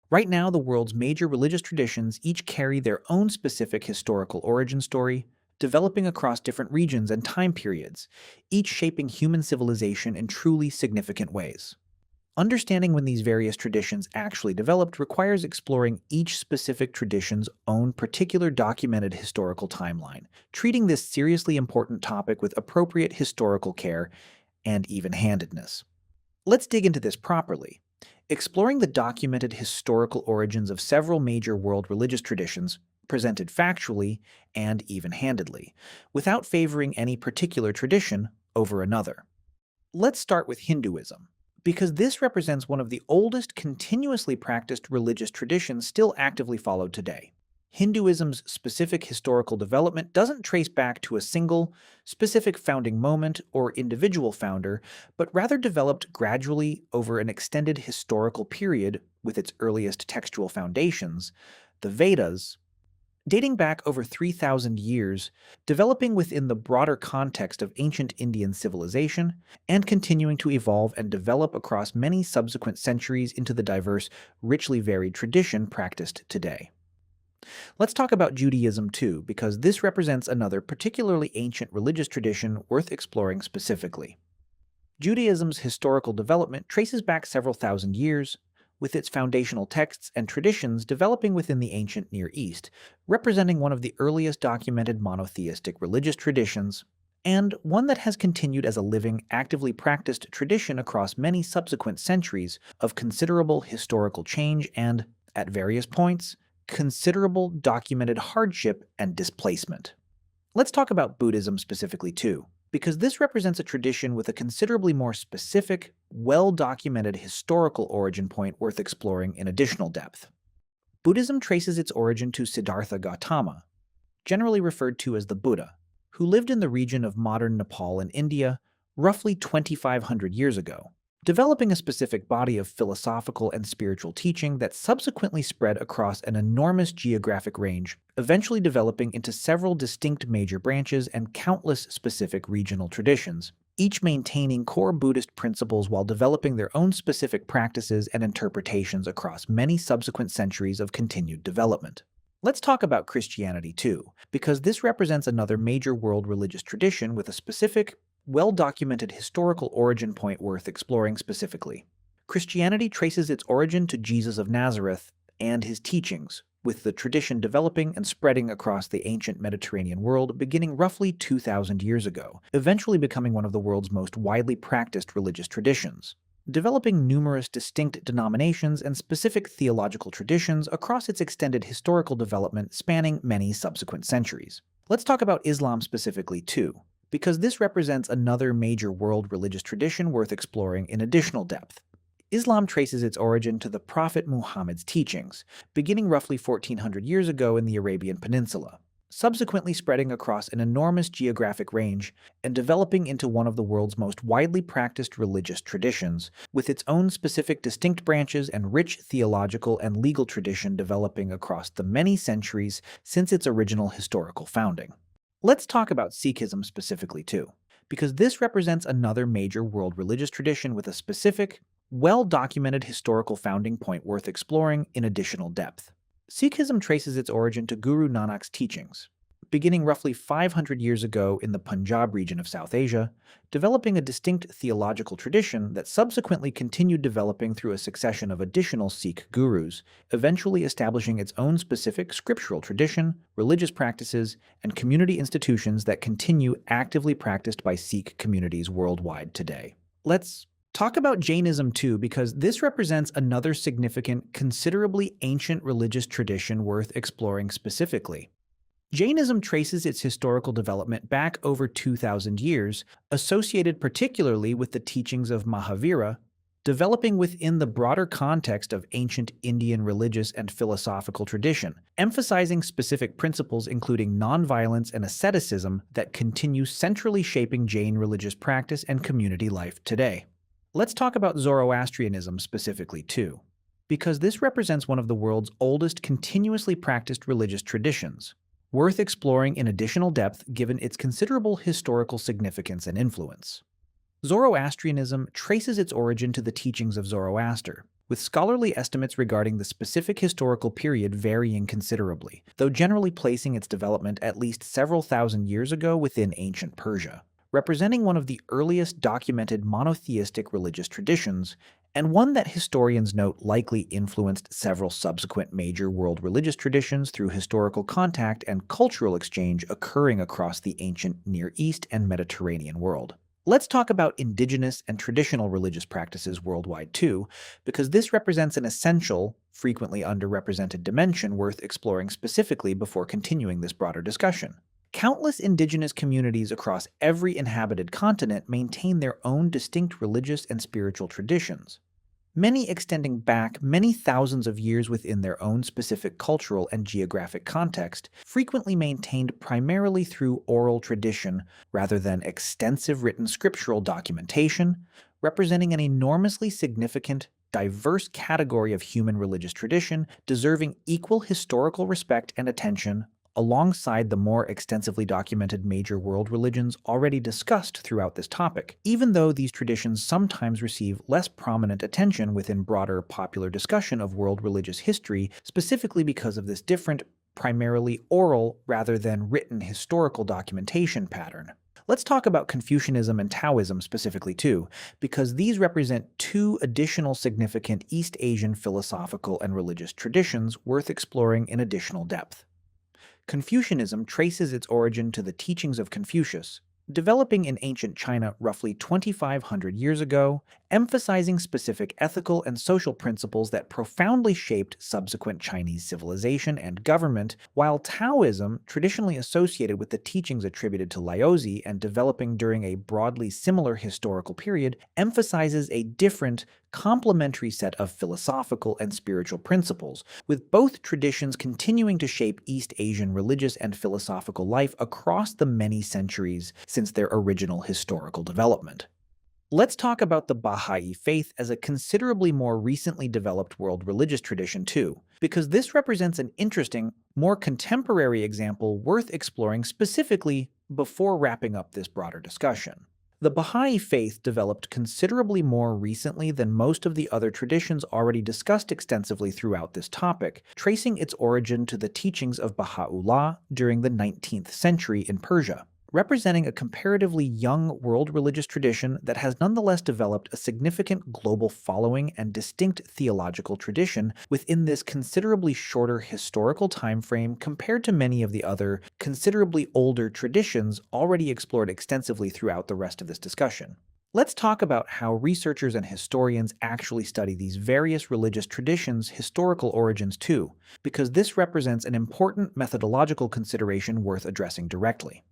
Right now, the world's major religious traditions each carry their own specific historical origin story, developing across different regions and time periods, each shaping human civilization in truly significant ways. Understanding when these various traditions actually developed requires exploring each specific tradition's own particular documented historical timeline, treating this seriously important topic with appropriate historical care and even handedness. Let's dig into this properly. Exploring the documented historical origins of several major world religious traditions, presented factually and even handedly, without favoring any particular tradition over another. Let's start with Hinduism, because this represents one of the oldest continuously practiced religious traditions still actively followed today. Hinduism's specific historical development doesn't trace back to a single, specific founding moment or individual founder, but rather developed gradually over an extended historical period with its earliest textual foundations, the Vedas, dating back over 3,000 years, developing within the broader context of ancient Indian civilization, and continuing to evolve and develop across many subsequent centuries into the diverse, richly varied tradition practiced today. Let's talk about Judaism too, because this represents another particularly ancient religious tradition worth exploring specifically. Judaism's historical development traces back several thousand years, with its foundational texts and traditions developing within the ancient Near East, representing one of the earliest documented monotheistic religious traditions, and one that has continued as a living, actively practiced tradition across many subsequent centuries of considerable historical change and, at various points, considerable documented hardship and displacement. Let's talk about Buddhism specifically too, because this represents a tradition with a considerably more specific, well-documented historical origin point worth exploring in additional depth. Buddhism traces its origin to Siddhartha Gautama, generally referred to as the Buddha, who lived in the region of modern Nepal and India roughly 2,500 years ago, developing a specific body of philosophical and spiritual teaching that subsequently spread across an enormous geographic range, eventually developing into several distinct major branches and countless specific regional traditions, each maintaining core Buddhist principles while developing their own specific practices and interpretations across many subsequent centuries of continued development. Let's talk about Christianity too, because this represents another major world religious tradition with a specific, well-documented historical origin point worth exploring specifically. Christianity traces its origin to Jesus of Nazareth and his teachings, with the tradition developing and spreading across the ancient Mediterranean world beginning roughly 2,000 years ago, eventually becoming one of the world's most widely practiced religious traditions, developing numerous distinct denominations and specific theological traditions across its extended historical development spanning many subsequent centuries. Let's talk about Islam specifically too, because this represents another major world religious tradition worth exploring in additional depth. Islam traces its origin to the Prophet Muhammad's teachings, beginning roughly 1,400 years ago in the Arabian Peninsula, subsequently spreading across an enormous geographic range and developing into one of the world's most widely practiced religious traditions, with its own specific distinct branches and rich theological and legal tradition developing across the many centuries since its original historical founding. Let's talk about Sikhism specifically too, because this represents another major world religious tradition with a specific, well-documented historical founding point worth exploring in additional depth. Sikhism traces its origin to Guru Nanak's teachings, beginning roughly 500 years ago in the Punjab region of South Asia, developing a distinct theological tradition that subsequently continued developing through a succession of additional Sikh gurus, eventually establishing its own specific scriptural tradition, religious practices, and community institutions that continue actively practiced by Sikh communities worldwide today. Let's talk about Jainism too, because this represents another significant, considerably ancient religious tradition worth exploring specifically. Jainism traces its historical development back over 2,000 years, associated particularly with the teachings of Mahavira, developing within the broader context of ancient Indian religious and philosophical tradition, emphasizing specific principles including nonviolence and asceticism that continue centrally shaping Jain religious practice and community life today. Let's talk about Zoroastrianism specifically too, because this represents one of the world's oldest continuously practiced religious traditions, worth exploring in additional depth given its considerable historical significance and influence. Zoroastrianism traces its origin to the teachings of Zoroaster, with scholarly estimates regarding the specific historical period varying considerably, though generally placing its development at least several thousand years ago within ancient Persia, representing one of the earliest documented monotheistic religious traditions, and one that historians note likely influenced several subsequent major world religious traditions through historical contact and cultural exchange occurring across the ancient Near East and Mediterranean world. Let's talk about indigenous and traditional religious practices worldwide too, because this represents an essential, frequently underrepresented dimension worth exploring specifically before continuing this broader discussion. Countless indigenous communities across every inhabited continent maintain their own distinct religious and spiritual traditions, many extending back many thousands of years within their own specific cultural and geographic context, frequently maintained primarily through oral tradition rather than extensive written scriptural documentation, representing an enormously significant, diverse category of human religious tradition deserving equal historical respect and attention alongside the more extensively documented major world religions already discussed throughout this topic, even though these traditions sometimes receive less prominent attention within broader popular discussion of world religious history, specifically because of this different, primarily oral rather than written historical documentation pattern. Let's talk about Confucianism and Taoism specifically too, because these represent two additional significant East Asian philosophical and religious traditions worth exploring in additional depth. Confucianism traces its origin to the teachings of Confucius, developing in ancient China roughly 2,500 years ago, emphasizing specific ethical and social principles that profoundly shaped subsequent Chinese civilization and government, while Taoism, traditionally associated with the teachings attributed to Laozi and developing during a broadly similar historical period, emphasizes a different, complementary set of philosophical and spiritual principles, with both traditions continuing to shape East Asian religious and philosophical life across the many centuries since their original historical development. Let's talk about the Baha'i faith as a considerably more recently developed world religious tradition too, because this represents an interesting, more contemporary example worth exploring specifically before wrapping up this broader discussion. The Baha'i faith developed considerably more recently than most of the other traditions already discussed extensively throughout this topic, tracing its origin to the teachings of Baha'u'llah during the 19th century in Persia, representing a comparatively young world religious tradition that has nonetheless developed a significant global following and distinct theological tradition within this considerably shorter historical time frame compared to many of the other, considerably older traditions already explored extensively throughout the rest of this discussion. Let's talk about how researchers and historians actually study these various religious traditions' historical origins too, because this represents an important methodological consideration worth addressing directly.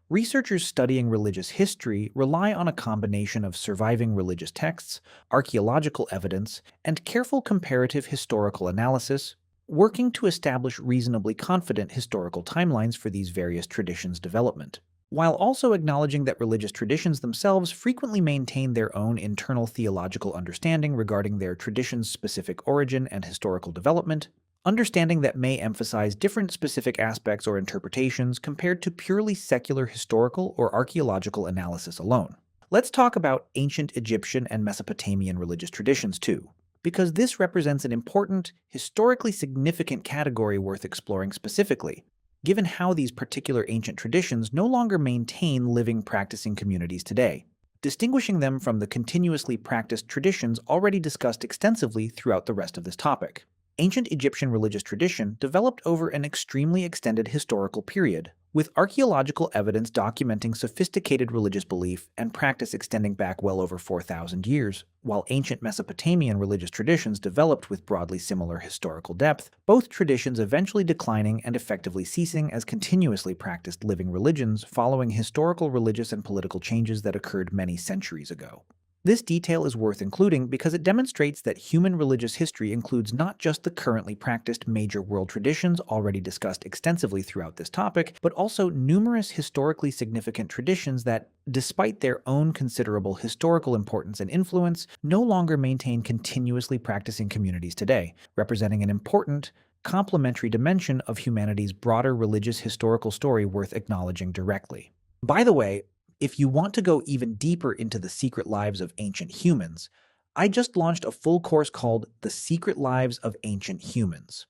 Researchers studying religious history rely on a combination of surviving religious texts, archaeological evidence, and careful comparative historical analysis, working to establish reasonably confident historical timelines for these various traditions' development, while also acknowledging that religious traditions themselves frequently maintain their own internal theological understanding regarding their tradition's specific origin and historical development. Understanding that may emphasize different specific aspects or interpretations compared to purely secular historical or archaeological analysis alone. Let's talk about ancient Egyptian and Mesopotamian religious traditions too, because this represents an important, historically significant category worth exploring specifically, given how these particular ancient traditions no longer maintain living practicing communities today, distinguishing them from the continuously practiced traditions already discussed extensively throughout the rest of this topic. Ancient Egyptian religious tradition developed over an extremely extended historical period, with archaeological evidence documenting sophisticated religious belief and practice extending back well over 4,000 years, while ancient Mesopotamian religious traditions developed with broadly similar historical depth, both traditions eventually declining and effectively ceasing as continuously practiced living religions following historical religious and political changes that occurred many centuries ago. This detail is worth including because it demonstrates that human religious history includes not just the currently practiced major world traditions already discussed extensively throughout this topic, but also numerous historically significant traditions that, despite their own considerable historical importance and influence, no longer maintain continuously practicing communities today, representing an important, complementary dimension of humanity's broader religious historical story worth acknowledging directly. By the way, if you want to go even deeper into the secret lives of ancient humans, I just launched a full course called The Secret Lives of Ancient Humans.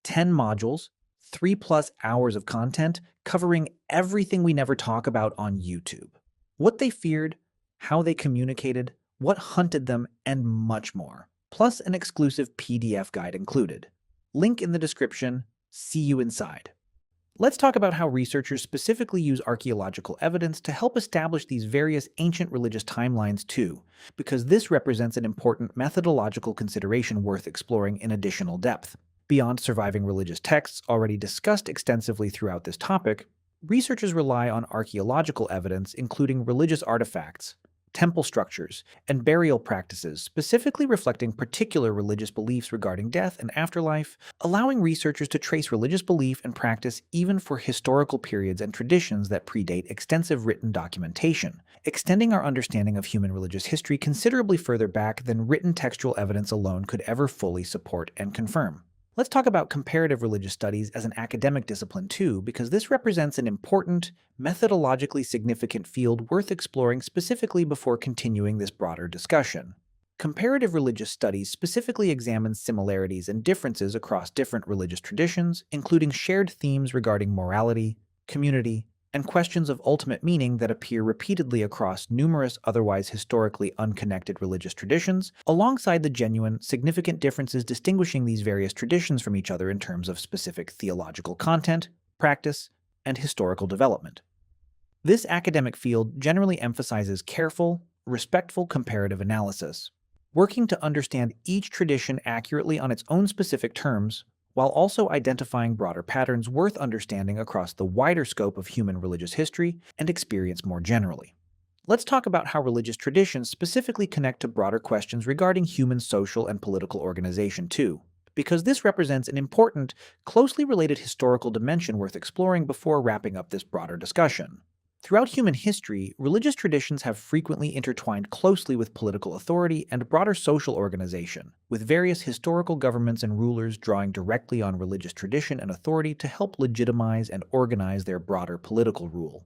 10 modules, 3+ hours of content covering everything we never talk about on YouTube. What they feared, how they communicated, what hunted them, and much more. Plus an exclusive PDF guide included. Link in the description. See you inside. Let's talk about how researchers specifically use archaeological evidence to help establish these various ancient religious timelines too, because this represents an important methodological consideration worth exploring in additional depth. Beyond surviving religious texts already discussed extensively throughout this topic, researchers rely on archaeological evidence including religious artifacts, temple structures, and burial practices specifically reflecting particular religious beliefs regarding death and afterlife, allowing researchers to trace religious belief and practice even for historical periods and traditions that predate extensive written documentation, extending our understanding of human religious history considerably further back than written textual evidence alone could ever fully support and confirm. Let's talk about comparative religious studies as an academic discipline too, because this represents an important, methodologically significant field worth exploring specifically before continuing this broader discussion. Comparative religious studies specifically examine similarities and differences across different religious traditions, including shared themes regarding morality, community, and questions of ultimate meaning that appear repeatedly across numerous otherwise historically unconnected religious traditions, alongside the genuine, significant differences distinguishing these various traditions from each other in terms of specific theological content, practice, and historical development. This academic field generally emphasizes careful, respectful comparative analysis, working to understand each tradition accurately on its own specific terms, while also identifying broader patterns worth understanding across the wider scope of human religious history and experience more generally. Let's talk about how religious traditions specifically connect to broader questions regarding human social and political organization too, because this represents an important, closely related historical dimension worth exploring before wrapping up this broader discussion. Throughout human history, religious traditions have frequently intertwined closely with political authority and broader social organization, with various historical governments and rulers drawing directly on religious tradition and authority to help legitimize and organize their broader political rule,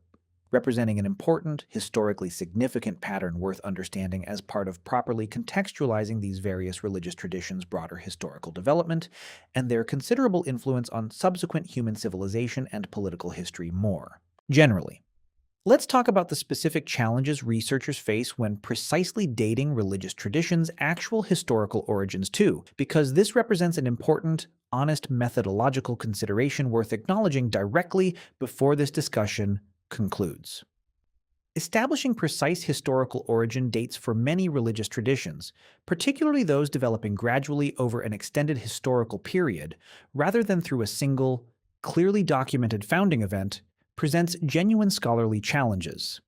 representing an important, historically significant pattern worth understanding as part of properly contextualizing these various religious traditions' broader historical development and their considerable influence on subsequent human civilization and political history more generally. Let's talk about the specific challenges researchers face when precisely dating religious traditions' actual historical origins too, because this represents an important, honest methodological consideration worth acknowledging directly before this discussion concludes. Establishing precise historical origin dates for many religious traditions, particularly those developing gradually over an extended historical period, rather than through a single, clearly documented founding event, presents genuine scholarly challenges.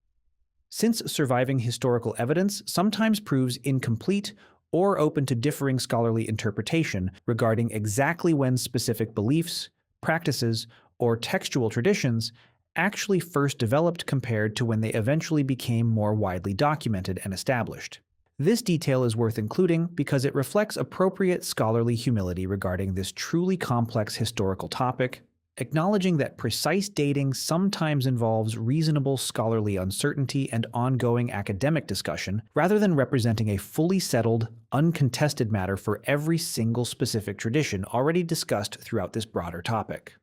Since surviving historical evidence sometimes proves incomplete or open to differing scholarly interpretation regarding exactly when specific beliefs, practices, or textual traditions actually first developed compared to when they eventually became more widely documented and established. This detail is worth including because it reflects appropriate scholarly humility regarding this truly complex historical topic, acknowledging that precise dating sometimes involves reasonable scholarly uncertainty and ongoing academic discussion, rather than representing a fully settled, uncontested matter for every single specific tradition already discussed throughout this broader topic.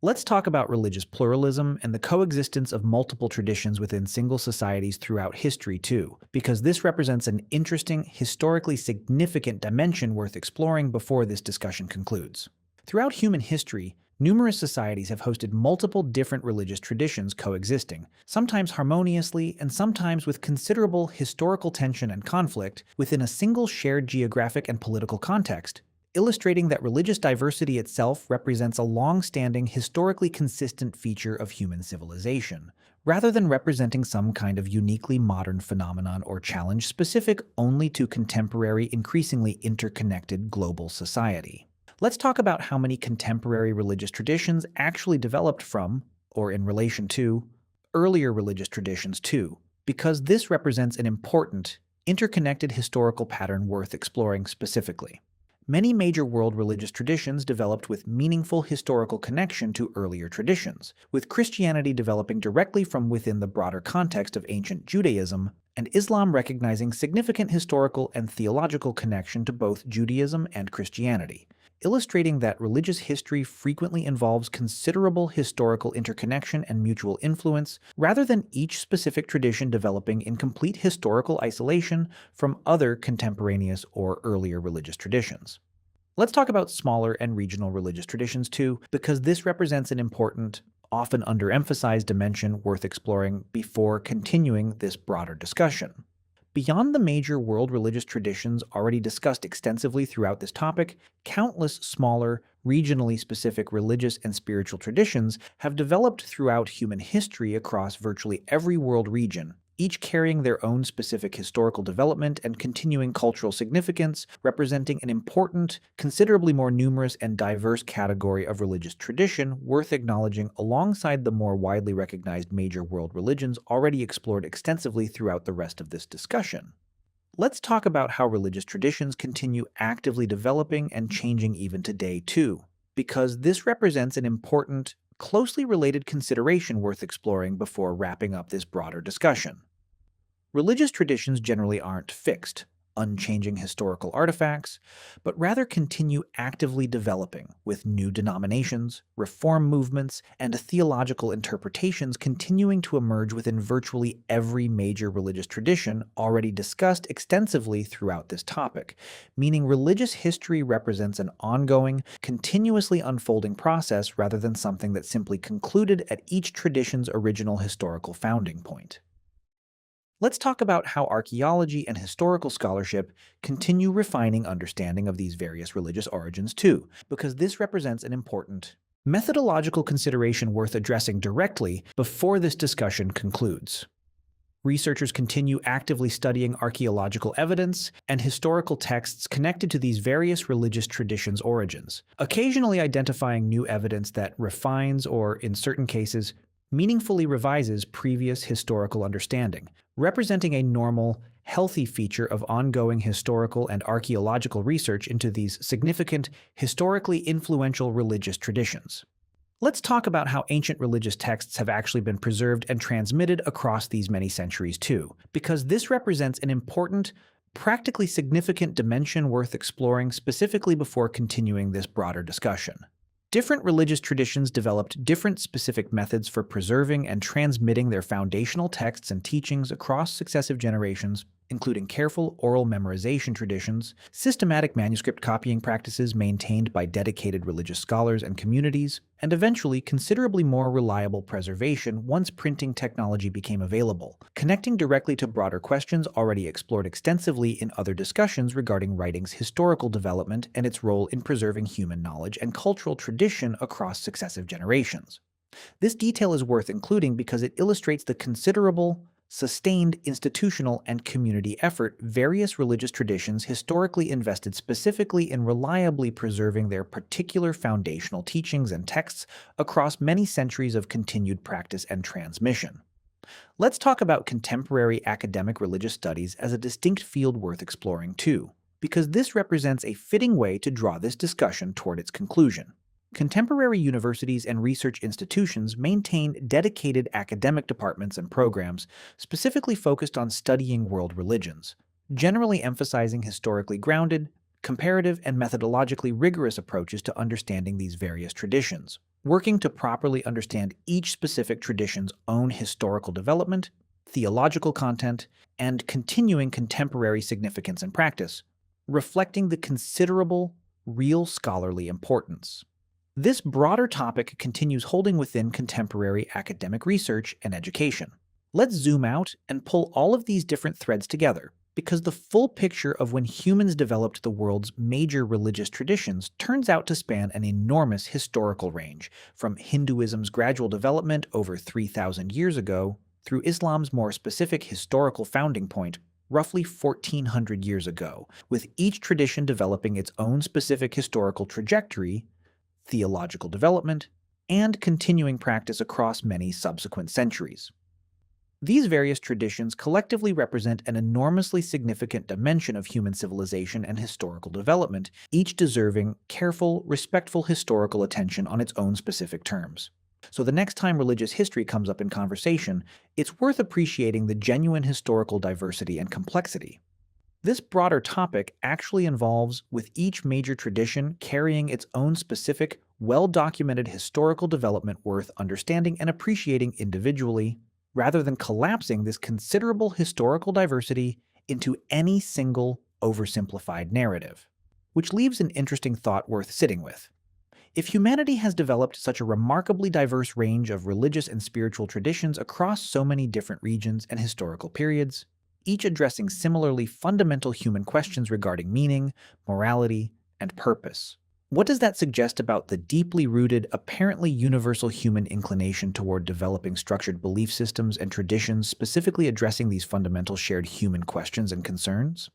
Let's talk about religious pluralism and the coexistence of multiple traditions within single societies throughout history too, because this represents an interesting, historically significant dimension worth exploring before this discussion concludes. Throughout human history, numerous societies have hosted multiple different religious traditions coexisting, sometimes harmoniously and sometimes with considerable historical tension and conflict within a single shared geographic and political context, illustrating that religious diversity itself represents a long-standing, historically consistent feature of human civilization, rather than representing some kind of uniquely modern phenomenon or challenge specific only to contemporary, increasingly interconnected global society. Let's talk about how many contemporary religious traditions actually developed from, or in relation to, earlier religious traditions too, because this represents an important, interconnected historical pattern worth exploring specifically. Many major world religious traditions developed with meaningful historical connection to earlier traditions, with Christianity developing directly from within the broader context of ancient Judaism and Islam recognizing significant historical and theological connection to both Judaism and Christianity, illustrating that religious history frequently involves considerable historical interconnection and mutual influence, rather than each specific tradition developing in complete historical isolation from other contemporaneous or earlier religious traditions. Let's talk about smaller and regional religious traditions too, because this represents an important, often underemphasized dimension worth exploring before continuing this broader discussion. Beyond the major world religious traditions already discussed extensively throughout this topic, countless smaller, regionally specific religious and spiritual traditions have developed throughout human history across virtually every world region, each carrying their own specific historical development and continuing cultural significance, representing an important, considerably more numerous and diverse category of religious tradition worth acknowledging alongside the more widely recognized major world religions already explored extensively throughout the rest of this discussion. Let's talk about how religious traditions continue actively developing and changing even today too, because this represents an important, closely related consideration worth exploring before wrapping up this broader discussion. Religious traditions generally aren't fixed, unchanging historical artifacts, but rather continue actively developing, with new denominations, reform movements, and theological interpretations continuing to emerge within virtually every major religious tradition already discussed extensively throughout this topic, meaning religious history represents an ongoing, continuously unfolding process rather than something that simply concluded at each tradition's original historical founding point. Let's talk about how archaeology and historical scholarship continue refining understanding of these various religious origins too, because this represents an important methodological consideration worth addressing directly before this discussion concludes. Researchers continue actively studying archaeological evidence and historical texts connected to these various religious traditions' origins, occasionally identifying new evidence that refines or, in certain cases, meaningfully revises previous historical understanding, representing a normal, healthy feature of ongoing historical and archaeological research into these significant, historically influential religious traditions. Let's talk about how ancient religious texts have actually been preserved and transmitted across these many centuries too, because this represents an important, practically significant dimension worth exploring specifically before continuing this broader discussion. Different religious traditions developed different specific methods for preserving and transmitting their foundational texts and teachings across successive generations, including careful oral memorization traditions, systematic manuscript copying practices maintained by dedicated religious scholars and communities, and eventually considerably more reliable preservation once printing technology became available, connecting directly to broader questions already explored extensively in other discussions regarding writing's historical development and its role in preserving human knowledge and cultural tradition across successive generations. This detail is worth including because it illustrates the considerable, sustained institutional and community effort various religious traditions historically invested specifically in reliably preserving their particular foundational teachings and texts across many centuries of continued practice and transmission. Let's talk about contemporary academic religious studies as a distinct field worth exploring too, because this represents a fitting way to draw this discussion toward its conclusion. Contemporary universities and research institutions maintain dedicated academic departments and programs specifically focused on studying world religions, generally emphasizing historically grounded, comparative, and methodologically rigorous approaches to understanding these various traditions, working to properly understand each specific tradition's own historical development, theological content, and continuing contemporary significance and practice, reflecting the considerable, real scholarly importance. This broader topic continues holding within contemporary academic research and education. Let's zoom out and pull all of these different threads together, because the full picture of when humans developed the world's major religious traditions turns out to span an enormous historical range, from Hinduism's gradual development over 3,000 years ago through Islam's more specific historical founding point, roughly 1,400 years ago, with each tradition developing its own specific historical trajectory, theological development, and continuing practice across many subsequent centuries. These various traditions collectively represent an enormously significant dimension of human civilization and historical development, each deserving careful, respectful historical attention on its own specific terms. So the next time religious history comes up in conversation, it's worth appreciating the genuine historical diversity and complexity. This broader topic actually involves with each major tradition carrying its own specific, well documented historical development worth understanding and appreciating individually, rather than collapsing this considerable historical diversity into any single oversimplified narrative. Which leaves an interesting thought worth sitting with. If humanity has developed such a remarkably diverse range of religious and spiritual traditions across so many different regions and historical periods, each addressing similarly fundamental human questions regarding meaning, morality, and purpose, what does that suggest about the deeply rooted, apparently universal human inclination toward developing structured belief systems and traditions specifically addressing these fundamental shared human questions and concerns?